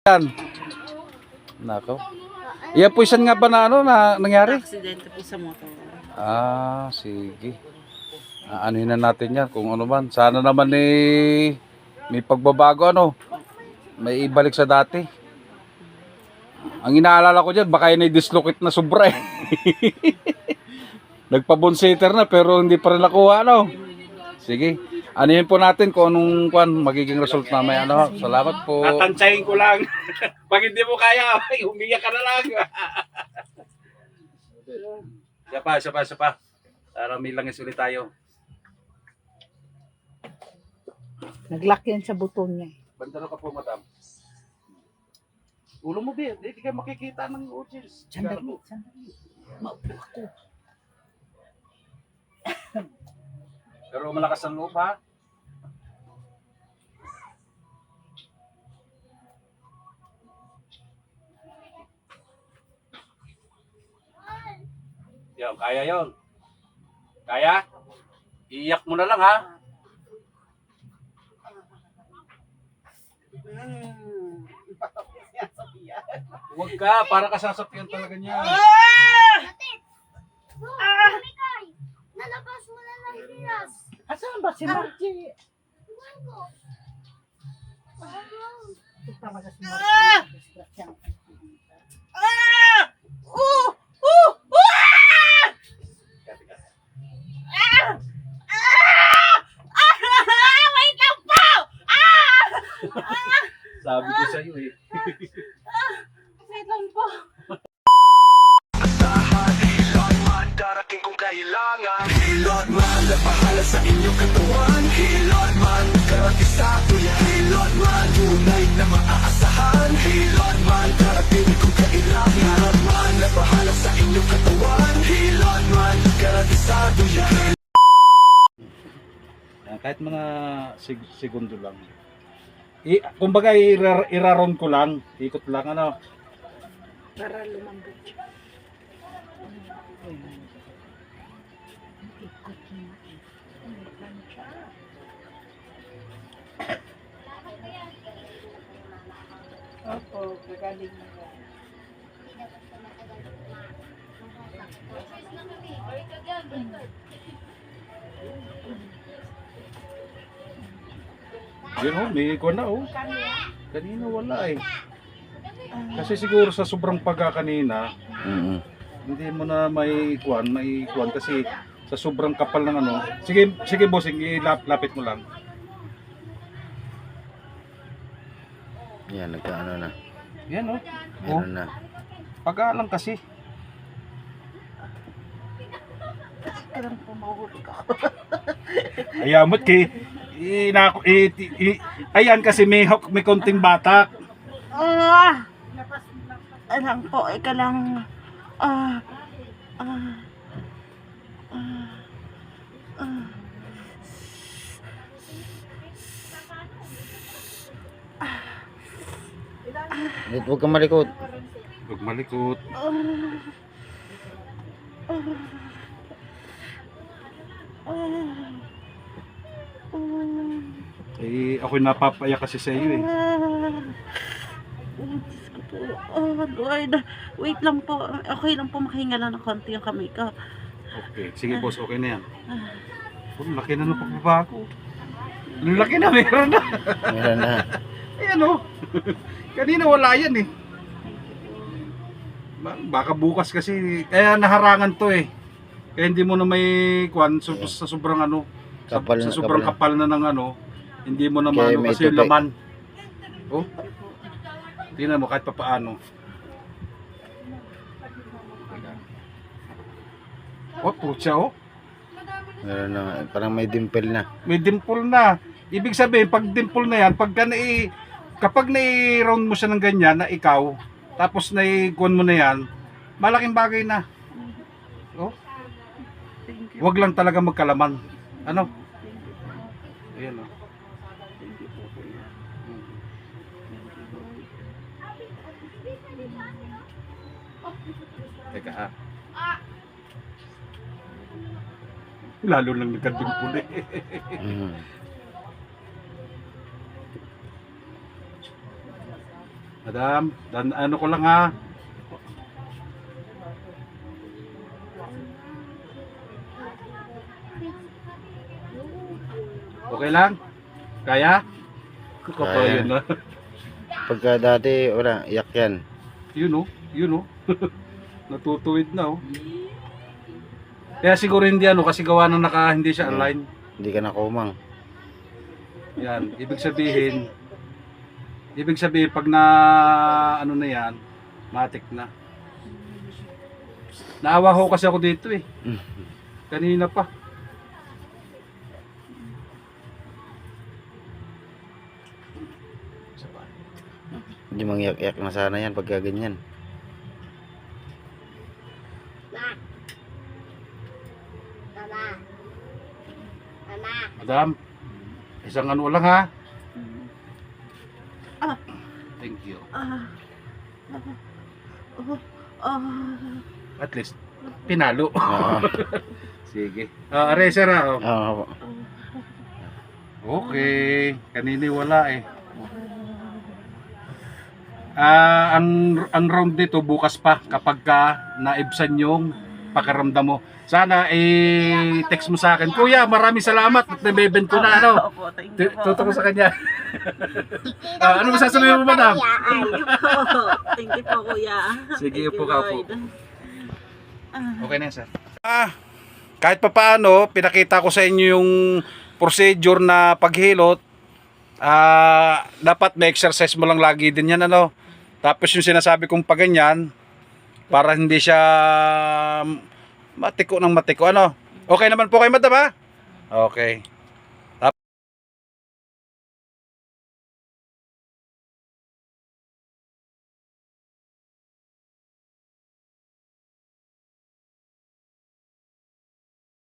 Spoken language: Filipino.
Yan. Nako. Iya po isan nga ba na ano na nangyari? Aksidente po sa motor. Ah, sige. Anuhin na natin yan kung ano man. Sana naman may pagbabago ano. May ibalik sa dati. Ang inaalala ko dyan, baka yun ay dislocate na sobra eh. Nagpa-bonsater na pero hindi pa rin nakuha ano. Sige. Anuhin po natin kung anong magiging result mamaya. Ano? Salamat po. Tatantsayin ko lang. Pag hindi mo kaya, umiyak ka na lang. Isa pa. Para may langis ulit tayo. Nag-lock yan sa buton niya. Bandalo ka po, madam. Ulo mo, Bi. Hindi ka makikita ng audience. Sandali. Maupo ako. Pero malakas ang loob, ha? Yan, kaya yon. Kaya? Iiyak mo na lang, ha? Huwag ka, para ka sasakyan talaga niya. Nalabas mo na lang Diaz. Asan ba si Margie? Talaga si Margie. Sabi ko sa'yo, eh. Wait lang po. Hilot man, darating kung kailangan. Hilot man, napahala sa inyong katawan. Hilot man, karating sa tuya. Hilot man, tunay na maaasahan. Hilot man, darating kung kailangan. Hilot man, napahala sa inyong katawan. Hilot man, karating sa tuya. Kahit mga segundo lang. Kumbaga iraron ko lang, ikot lang ano. Para lumambot siya. Opo, gagaling na yan. Yun oh, may ikuan na oh. Kanina wala eh. Kasi siguro sa sobrang pagka kanina, hindi mo na may ikuan kasi sa sobrang kapal ng ano. Sige bossing, lapit mo lang. Yan, nagkaano na. Yan oh. Meron na. Pagka lang kasi. Kailan po mahuhuli ka? Ayamot kay ayan kasi may konting batak. Alam po, ika lang. Huwag kang malikot. Huwag malikot. Ako'y napapaya kasi sa iyo eh. Lord, wait lang po. Okay lang po, makahinga lang ng konti yung kamay ko. Okay, sige boss, okay na yan. Oh, laki na ng pagbabago. Ang laki na, meron na. Meron na. Ayan oh. Kanina wala yan eh. Baka bukas kasi, kaya naharangan to eh. Kaya hindi mo na may kwan sa sobrang ano, sa sobrang kapal na ng ano, hindi mo na Kaya maano may kasi tupi. laman. Oh. Tingnan mo kahit papaano. Oh, putya oh. Meron na. Parang may dimple na. May dimple na. Ibig sabihin, pag dimple na yan, kapag nai-round mo siya ng ganyan na ikaw, tapos nai-kuan mo na yan, malaking bagay na. Oh. Huwag lang talaga magkalaman. Ano? Ayan oh. Teka ha. Lalo lang nagkadimpul eh. Madam, ano ko lang ha. Okay lang? Kaya? Kaya. Yun, Pagka dati, wala, iyak yan. Yun oh. Natutuwid na oh. Kaya siguro hindi ano, kasi gawa ng hindi siya align. Hindi ka nakumang. Yan, ibig sabihin pag na ano na yan, matik na. Naawa ho kasi ako dito eh. Kanina pa. Hindi mangyak-yak na sana yan pagka ganyan. Madam, isang ano lang ha. Ah. Thank you. At least, pinalo. Oo. Sige. Are, sir ha. Oh. Oo. Okay. Kanini wala eh. Ang round dito bukas pa kapag naibsan yung pakiramdam mo. Sana text mo sa akin. Kuya, maraming salamat at nabeben ko na ano. Opo, thank you po. Tutok ko sa kanya. Ano masasabihin mo, madam? Thank you po. Thank you po, kuya. Sige, Thank upo you, ka po. Lord. Okay na yan, sir. Kahit pa paano, pinakita ko sa inyo yung procedure na paghilot. Dapat may exercise mo lang lagi din yan, ano. Tapos yung sinasabi kong paganyan, para hindi siya matiko ng matiko, ano. Okay naman po kayo, madam, ha? Okay.